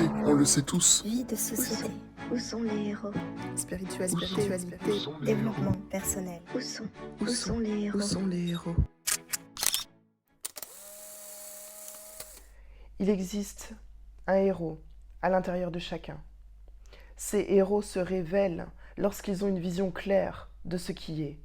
on le sait tous. Vie de société. Où sont les héros? Spiritualité. Développement Personnel. Où sont les héros? Où sont les héros? Il existe un héros à l'intérieur de chacun. Ces héros se révèlent lorsqu'ils ont une vision claire de ce qui est.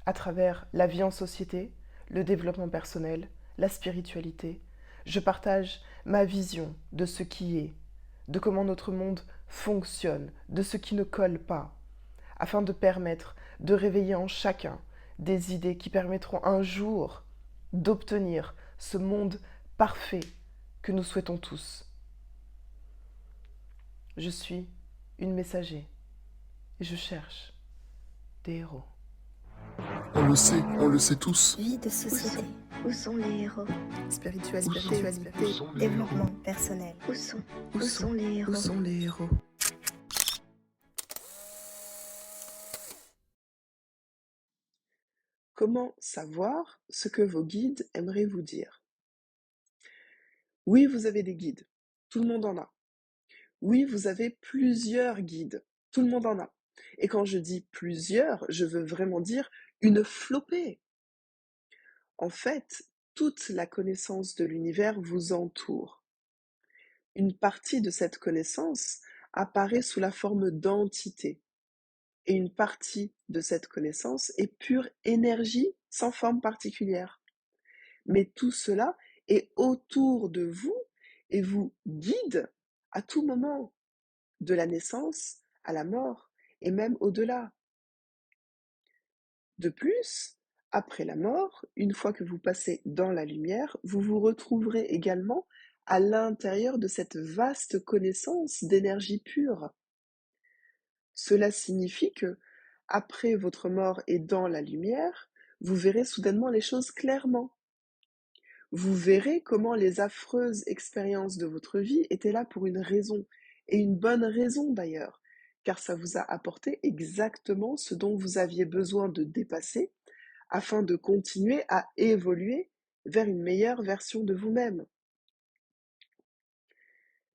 À travers la vie en société, le développement personnel, la spiritualité, je partage ma vision de ce qui est, de comment notre monde fonctionne, de ce qui ne colle pas, afin de permettre de réveiller en chacun des idées qui permettront un jour d'obtenir ce monde parfait que nous souhaitons tous. Je suis une messager et je cherche des héros. On le sait tous. Vie de société. Où sont les héros? Spiritualité. Développement personnel. Où sont les héros? Où sont les héros? Comment savoir ce que vos guides aimeraient vous dire? Oui, vous avez des guides. Tout le monde en a. Oui, vous avez plusieurs guides. Tout le monde en a. Et quand je dis plusieurs, je veux vraiment dire une flopée. En fait, toute la connaissance de l'univers vous entoure. Une partie de cette connaissance apparaît sous la forme d'entités. Et une partie de cette connaissance est pure énergie sans forme particulière. Mais tout cela est autour de vous et vous guide à tout moment, de la naissance à la mort et même au-delà. De plus, après la mort, une fois que vous passez dans la lumière, vous vous retrouverez également à l'intérieur de cette vaste connaissance d'énergie pure. Cela signifie que, après votre mort et dans la lumière, vous verrez soudainement les choses clairement. Vous verrez comment les affreuses expériences de votre vie étaient là pour une raison, et une bonne raison d'ailleurs, car ça vous a apporté exactement ce dont vous aviez besoin de dépasser afin de continuer à évoluer vers une meilleure version de vous-même.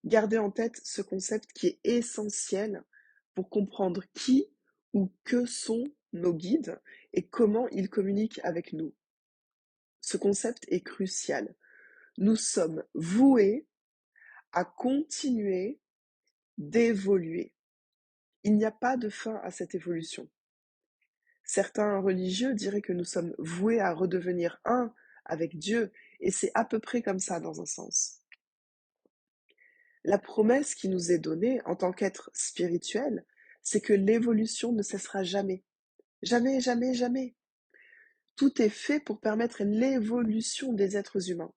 Gardez en tête ce concept qui est essentiel pour comprendre qui ou que sont nos guides et comment ils communiquent avec nous. Ce concept est crucial. Nous sommes voués à continuer d'évoluer. Il n'y a pas de fin à cette évolution. Certains religieux diraient que nous sommes voués à redevenir un avec Dieu, et c'est à peu près comme ça dans un sens. La promesse qui nous est donnée en tant qu'être spirituel, c'est que l'évolution ne cessera jamais. Jamais, jamais, jamais. Tout est fait pour permettre l'évolution des êtres humains.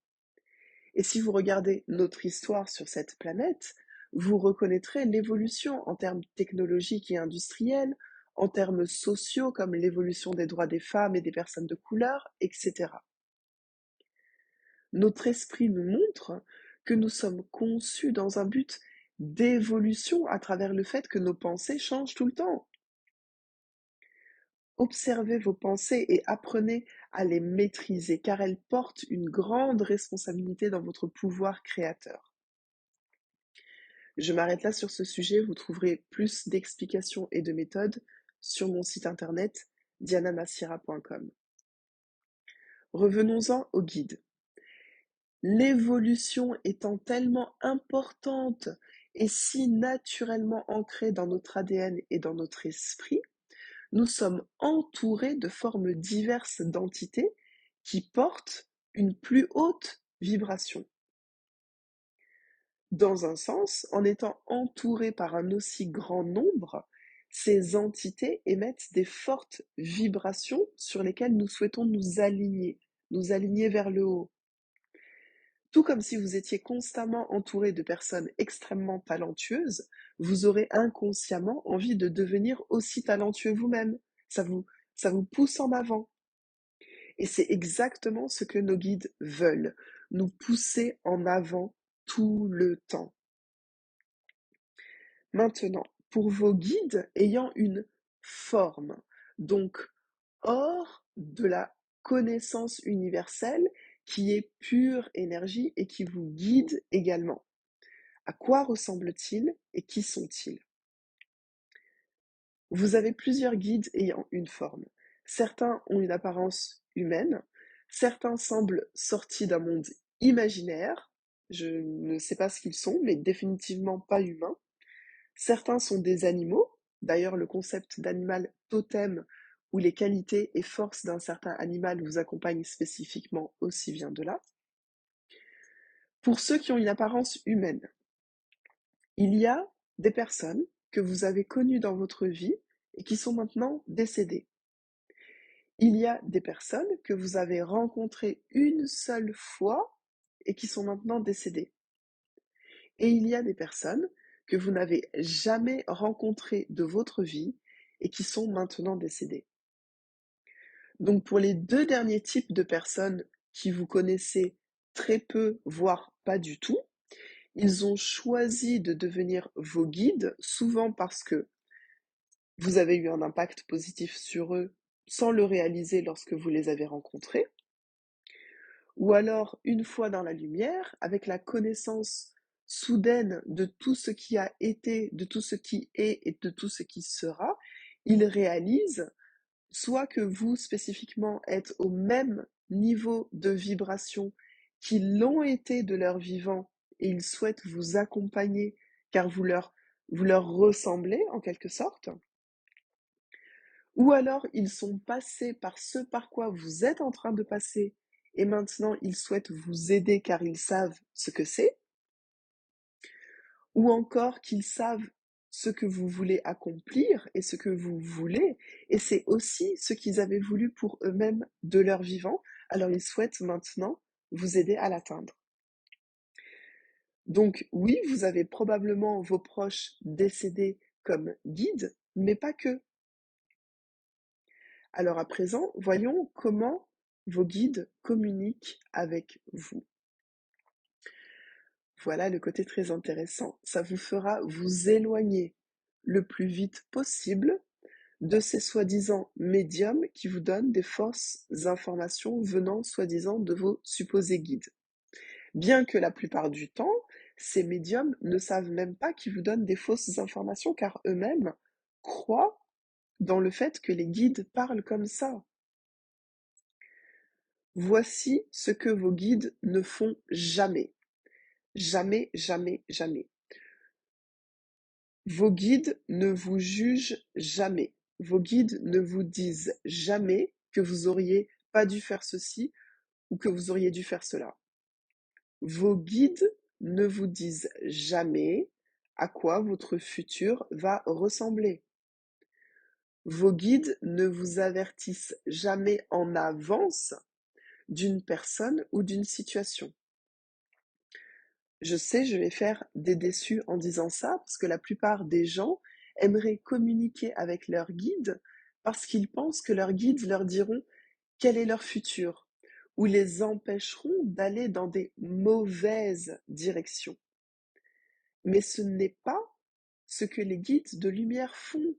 Et si vous regardez notre histoire sur cette planète, vous reconnaîtrez l'évolution en termes technologiques et industriels, en termes sociaux comme l'évolution des droits des femmes et des personnes de couleur, etc. Notre esprit nous montre que nous sommes conçus dans un but d'évolution à travers le fait que nos pensées changent tout le temps. Observez vos pensées et apprenez à les maîtriser car elles portent une grande responsabilité dans votre pouvoir créateur. Je m'arrête là sur ce sujet, vous trouverez plus d'explications et de méthodes sur mon site internet dianamassira.com. Revenons-en au guide. L'évolution étant tellement importante et si naturellement ancrée dans notre ADN et dans notre esprit, nous sommes entourés de formes diverses d'entités qui portent une plus haute vibration. Dans un sens, en étant entourés par un aussi grand nombre, ces entités émettent des fortes vibrations sur lesquelles nous souhaitons nous aligner vers le haut. Tout comme si vous étiez constamment entouré de personnes extrêmement talentueuses, vous aurez inconsciemment envie de devenir aussi talentueux vous-même. Ça vous pousse en avant. Et c'est exactement ce que nos guides veulent, nous pousser en avant tout le temps. Maintenant, pour vos guides ayant une forme, donc hors de la connaissance universelle qui est pure énergie et qui vous guide également. À quoi ressemblent-ils et qui sont-ils? Vous avez plusieurs guides ayant une forme. Certains ont une apparence humaine, certains semblent sortis d'un monde imaginaire. Je ne sais pas ce qu'ils sont, mais définitivement pas humains. Certains sont des animaux. D'ailleurs, le concept d'animal totem, où les qualités et forces d'un certain animal vous accompagnent spécifiquement, aussi vient de là. Pour ceux qui ont une apparence humaine, il y a des personnes que vous avez connues dans votre vie et qui sont maintenant décédées. Il y a des personnes que vous avez rencontrées une seule fois et qui sont maintenant décédées. Et il y a des personnes que vous n'avez jamais rencontrées de votre vie et qui sont maintenant décédées. Donc pour les deux derniers types de personnes qui vous connaissez très peu, voire pas du tout, ils ont choisi de devenir vos guides, souvent parce que vous avez eu un impact positif sur eux sans le réaliser lorsque vous les avez rencontrés, ou alors une fois dans la lumière, avec la connaissance soudaine de tout ce qui a été, de tout ce qui est et de tout ce qui sera, ils réalisent soit que vous spécifiquement êtes au même niveau de vibration qu'ils l'ont été de leur vivant et ils souhaitent vous accompagner car vous leur ressemblez en quelque sorte, ou alors ils sont passés par ce par quoi vous êtes en train de passer et maintenant ils souhaitent vous aider car ils savent ce que c'est, ou encore qu'ils savent ce que vous voulez accomplir et ce que vous voulez, et c'est aussi ce qu'ils avaient voulu pour eux-mêmes de leur vivant, alors ils souhaitent maintenant vous aider à l'atteindre. Donc oui, vous avez probablement vos proches décédés comme guides, mais pas que. Alors à présent, voyons comment vos guides communiquent avec vous. Voilà le côté très intéressant. Ça vous fera vous éloigner le plus vite possible de ces soi-disant médiums qui vous donnent des fausses informations venant soi-disant de vos supposés guides. Bien que la plupart du temps, ces médiums ne savent même pas qu'ils vous donnent des fausses informations car eux-mêmes croient dans le fait que les guides parlent comme ça. Voici ce que vos guides ne font jamais. Jamais, jamais, jamais. Vos guides ne vous jugent jamais. Vos guides ne vous disent jamais que vous auriez pas dû faire ceci ou que vous auriez dû faire cela. Vos guides ne vous disent jamais à quoi votre futur va ressembler. Vos guides ne vous avertissent jamais en avance d'une personne ou d'une situation. Je sais, je vais faire des déçus en disant ça, parce que la plupart des gens aimeraient communiquer avec leur guide parce qu'ils pensent que leurs guides leur diront quel est leur futur ou les empêcheront d'aller dans des mauvaises directions. Mais ce n'est pas ce que les guides de lumière font.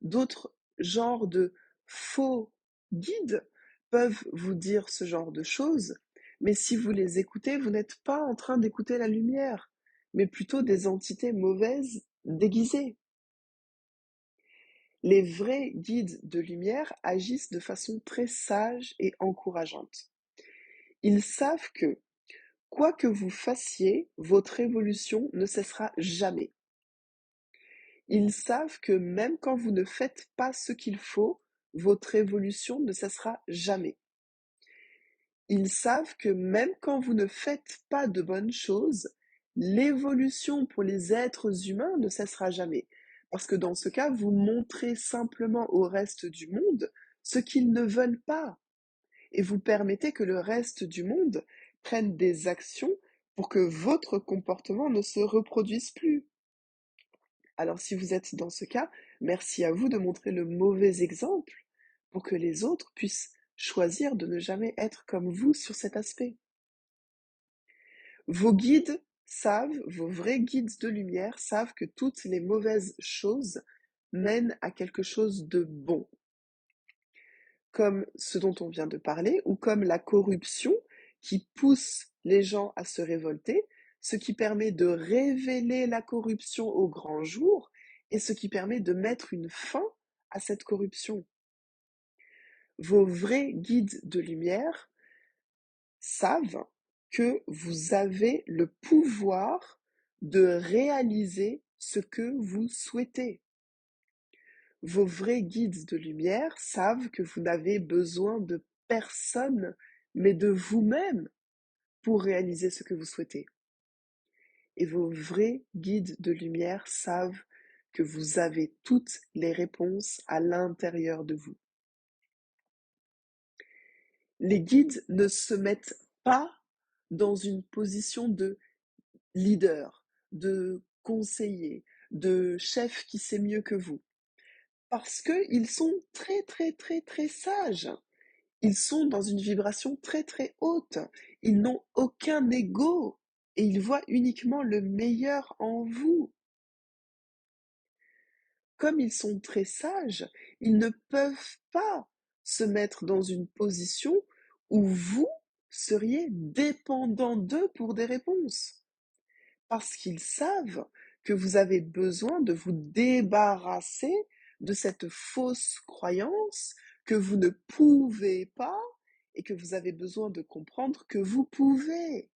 D'autres genres de faux guides peuvent vous dire ce genre de choses, mais si vous les écoutez, vous n'êtes pas en train d'écouter la lumière, mais plutôt des entités mauvaises déguisées. Les vrais guides de lumière agissent de façon très sage et encourageante. Ils savent que, quoi que vous fassiez, votre évolution ne cessera jamais. Ils savent que même quand vous ne faites pas ce qu'il faut, votre évolution ne cessera jamais. Ils savent que même quand vous ne faites pas de bonnes choses, l'évolution pour les êtres humains ne cessera jamais. Parce que dans ce cas, vous montrez simplement au reste du monde ce qu'ils ne veulent pas. Et vous permettez que le reste du monde prenne des actions pour que votre comportement ne se reproduise plus. Alors si vous êtes dans ce cas, merci à vous de montrer le mauvais exemple pour que les autres puissent choisir de ne jamais être comme vous sur cet aspect. Vos guides savent, vos vrais guides de lumière savent que toutes les mauvaises choses mènent à quelque chose de bon, comme ce dont on vient de parler, ou comme la corruption qui pousse les gens à se révolter, ce qui permet de révéler la corruption au grand jour et ce qui permet de mettre une fin à cette corruption. Vos vrais guides de lumière savent que vous avez le pouvoir de réaliser ce que vous souhaitez. Vos vrais guides de lumière savent que vous n'avez besoin de personne, mais de vous-même pour réaliser ce que vous souhaitez. Et vos vrais guides de lumière savent que vous avez toutes les réponses à l'intérieur de vous. Les guides ne se mettent pas dans une position de leader, de conseiller, de chef qui sait mieux que vous, parce qu'ils sont très très très très sages. Ils sont dans une vibration très très haute. Ils n'ont aucun ego et ils voient uniquement le meilleur en vous. Comme ils sont très sages, ils ne peuvent pas se mettre dans une position où vous seriez dépendant d'eux pour des réponses. Parce qu'ils savent que vous avez besoin de vous débarrasser de cette fausse croyance que vous ne pouvez pas et que vous avez besoin de comprendre que vous pouvez.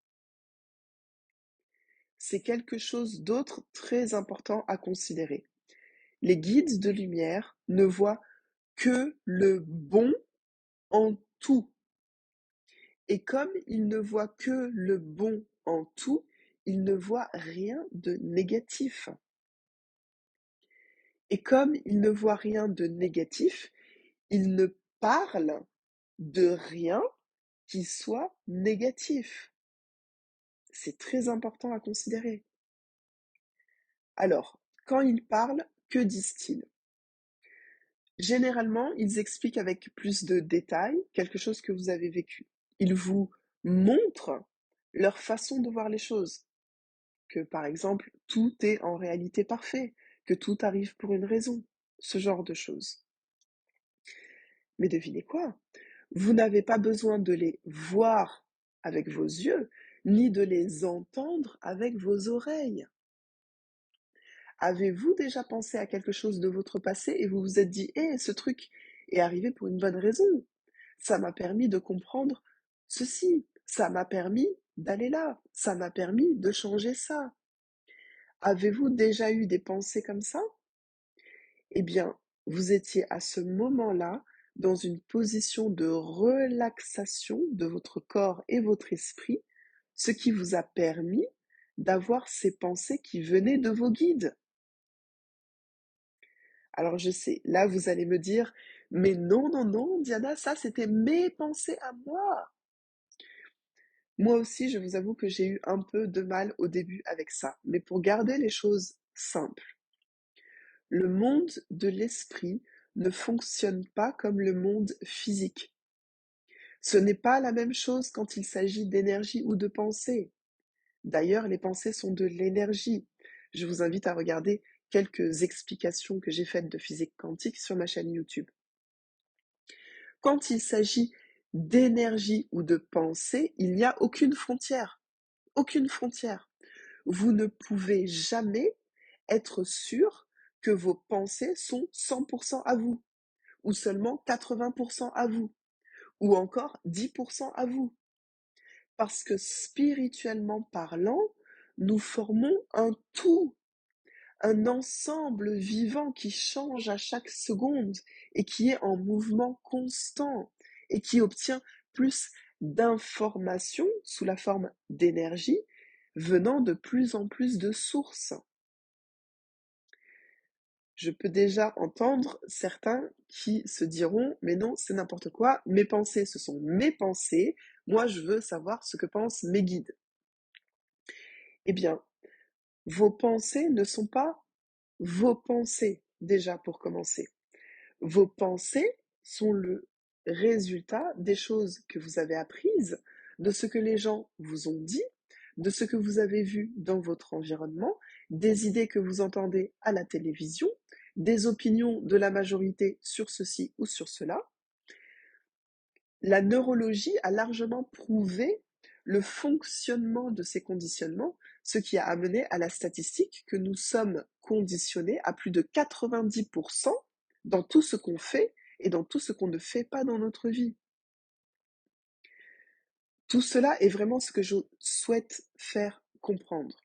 C'est quelque chose d'autre très important à considérer. Les guides de lumière ne voient que le bon en tout. Et comme ils ne voient que le bon en tout, ils ne voient rien de négatif. Et comme ils ne voient rien de négatif, ils ne parlent de rien qui soit négatif. C'est très important à considérer. Alors, quand ils parlent, que disent-ils? Généralement, ils expliquent avec plus de détails quelque chose que vous avez vécu. Ils vous montrent leur façon de voir les choses. Que par exemple, tout est en réalité parfait, que tout arrive pour une raison, ce genre de choses. Mais devinez quoi? Vous n'avez pas besoin de les voir avec vos yeux, ni de les entendre avec vos oreilles. Avez-vous déjà pensé à quelque chose de votre passé et vous vous êtes dit, ce truc est arrivé pour une bonne raison. Ça m'a permis de comprendre ceci, ça m'a permis d'aller là, ça m'a permis de changer ça. Avez-vous déjà eu des pensées comme ça? Eh bien, vous étiez à ce moment-là dans une position de relaxation de votre corps et votre esprit, ce qui vous a permis d'avoir ces pensées qui venaient de vos guides. Alors je sais, là vous allez me dire, mais non, non, non, Diana, ça c'était mes pensées à moi. Moi aussi, je vous avoue que j'ai eu un peu de mal au début avec ça, mais pour garder les choses simples, le monde de l'esprit ne fonctionne pas comme le monde physique. Ce n'est pas la même chose quand il s'agit d'énergie ou de pensée. D'ailleurs, les pensées sont de l'énergie. Je vous invite à regarder quelques explications que j'ai faites de physique quantique sur ma chaîne YouTube. Quand il s'agit d'énergie ou de pensée, il n'y a aucune frontière. Aucune frontière. Vous ne pouvez jamais être sûr que vos pensées sont 100% à vous, ou seulement 80% à vous, ou encore 10% à vous. Parce que spirituellement parlant, nous formons un tout, un ensemble vivant qui change à chaque seconde et qui est en mouvement constant et qui obtient plus d'informations sous la forme d'énergie venant de plus en plus de sources. Je peux déjà entendre certains qui se diront « mais non, c'est n'importe quoi, mes pensées, ce sont mes pensées, moi je veux savoir ce que pensent mes guides ». Eh bien, vos pensées ne sont pas vos pensées, déjà pour commencer. Vos pensées sont le résultat des choses que vous avez apprises, de ce que les gens vous ont dit, de ce que vous avez vu dans votre environnement, des idées que vous entendez à la télévision, des opinions de la majorité sur ceci ou sur cela. La neurologie a largement prouvé le fonctionnement de ces conditionnements ce qui a amené à la statistique que nous sommes conditionnés à plus de 90% dans tout ce qu'on fait et dans tout ce qu'on ne fait pas dans notre vie. Tout cela est vraiment ce que je souhaite faire comprendre.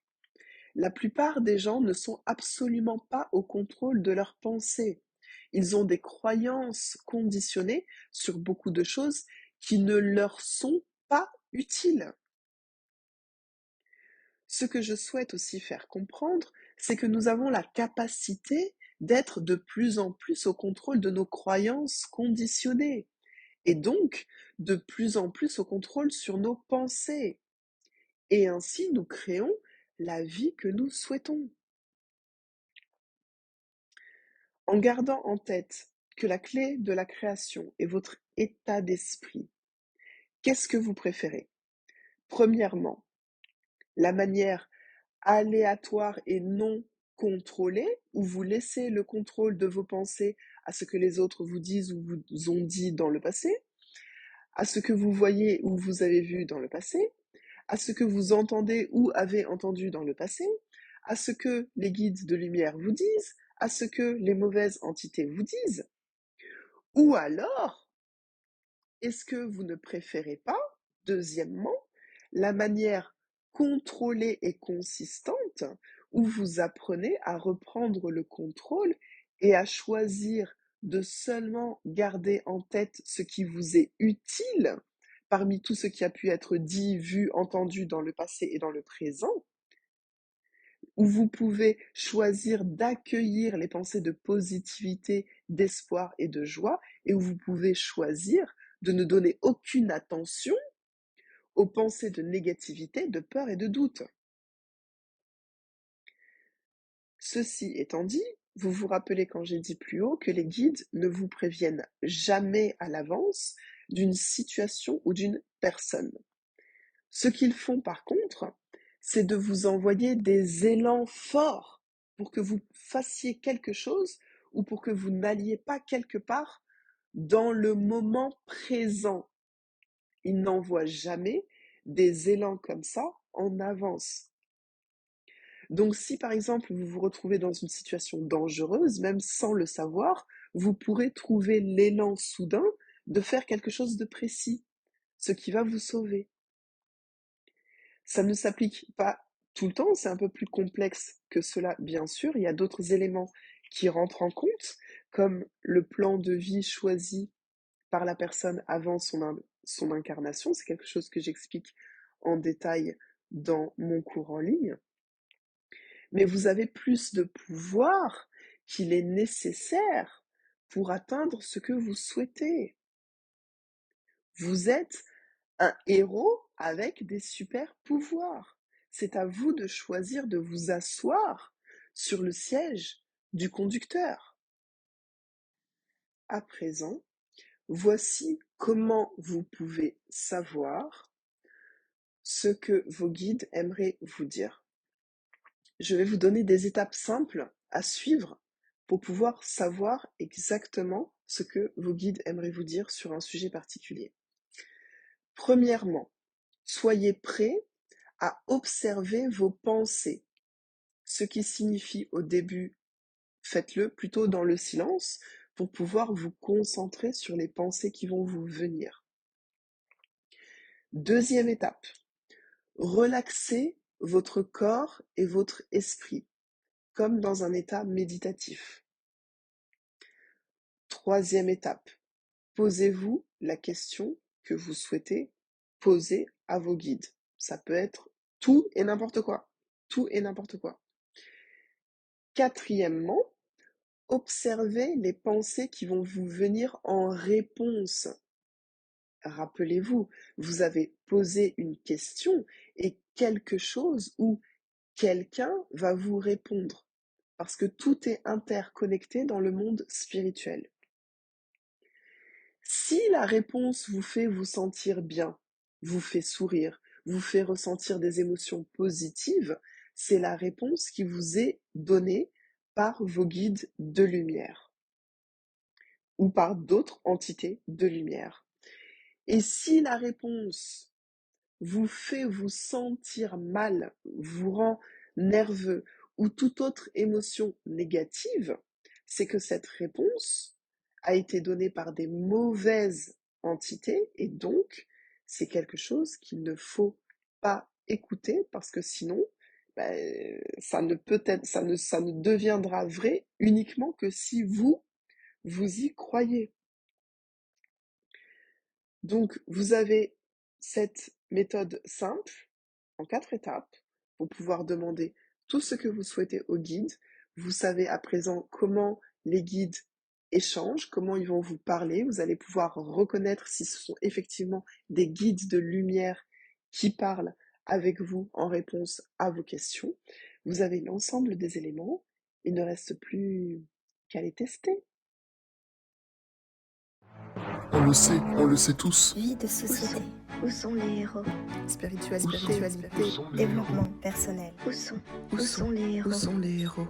La plupart des gens ne sont absolument pas au contrôle de leurs pensées. Ils ont des croyances conditionnées sur beaucoup de choses qui ne leur sont pas utiles. Ce que je souhaite aussi faire comprendre, c'est que nous avons la capacité d'être de plus en plus au contrôle de nos croyances conditionnées et donc de plus en plus au contrôle sur nos pensées. Et ainsi, nous créons la vie que nous souhaitons. En gardant en tête que la clé de la création est votre état d'esprit, qu'est-ce que vous préférez? Premièrement, la manière aléatoire et non contrôlée, où vous laissez le contrôle de vos pensées à ce que les autres vous disent ou vous ont dit dans le passé, à ce que vous voyez ou vous avez vu dans le passé, à ce que vous entendez ou avez entendu dans le passé, à ce que les guides de lumière vous disent, à ce que les mauvaises entités vous disent? Ou alors, est-ce que vous ne préférez pas, deuxièmement, la manière contrôlée et consistante où vous apprenez à reprendre le contrôle et à choisir de seulement garder en tête ce qui vous est utile parmi tout ce qui a pu être dit, vu, entendu dans le passé et dans le présent, où vous pouvez choisir d'accueillir les pensées de positivité, d'espoir et de joie, et où vous pouvez choisir de ne donner aucune attention aux pensées de négativité, de peur et de doute. Ceci étant dit, vous vous rappelez quand j'ai dit plus haut que les guides ne vous préviennent jamais à l'avance d'une situation ou d'une personne. Ce qu'ils font par contre, c'est de vous envoyer des élans forts pour que vous fassiez quelque chose ou pour que vous n'alliez pas quelque part dans le moment présent. Ils n'envoient jamais des élans comme ça en avance. Donc si par exemple vous vous retrouvez dans une situation dangereuse, même sans le savoir, vous pourrez trouver l'élan soudain de faire quelque chose de précis, ce qui va vous sauver. Ça ne s'applique pas tout le temps, c'est un peu plus complexe que cela, bien sûr. Il y a d'autres éléments qui rentrent en compte, comme le plan de vie choisi par la personne avant son incarnation. C'est quelque chose que j'explique en détail dans mon cours en ligne. Mais vous avez plus de pouvoir qu'il est nécessaire pour atteindre ce que vous souhaitez. Vous êtes un héros avec des super pouvoirs. C'est à vous de choisir de vous asseoir sur le siège du conducteur. À présent, voici comment vous pouvez savoir ce que vos guides aimeraient vous dire. Je vais vous donner des étapes simples à suivre pour pouvoir savoir exactement ce que vos guides aimeraient vous dire sur un sujet particulier. Premièrement, soyez prêts à observer vos pensées, ce qui signifie au début, faites-le plutôt dans le silence pour pouvoir vous concentrer sur les pensées qui vont vous venir. Deuxième étape, relaxez votre corps et votre esprit, comme dans un état méditatif. Troisième étape, posez-vous la question que vous souhaitez poser à vos guides. Ça peut être tout et n'importe quoi. Tout et n'importe quoi. Quatrièmement, observez les pensées qui vont vous venir en réponse. Rappelez-vous, vous avez posé une question et quelque chose ou quelqu'un va vous répondre. Parce que tout est interconnecté dans le monde spirituel. Si la réponse vous fait vous sentir bien, vous fait sourire, vous fait ressentir des émotions positives, c'est la réponse qui vous est donnée par vos guides de lumière ou par d'autres entités de lumière. Et si la réponse vous fait vous sentir mal, vous rend nerveux ou toute autre émotion négative, c'est que cette réponse a été donnée par des mauvaises entités et donc c'est quelque chose qu'il ne faut pas écouter parce que sinon, ça ne peut être, ça ne deviendra vrai uniquement que si vous y croyez. Donc, vous avez cette méthode simple, en 4 étapes, pour pouvoir demander tout ce que vous souhaitez au guide. Vous savez à présent comment les guides échangent, comment ils vont vous parler. Vous allez pouvoir reconnaître si ce sont effectivement des guides de lumière qui parlent avec vous en réponse à vos questions. Vous avez l'ensemble des éléments. Il ne reste plus qu'à les tester. On le sait tous. Vie de société, Où sont les héros? spiritualité, développement personnel. Où sont les héros? Où sont les héros?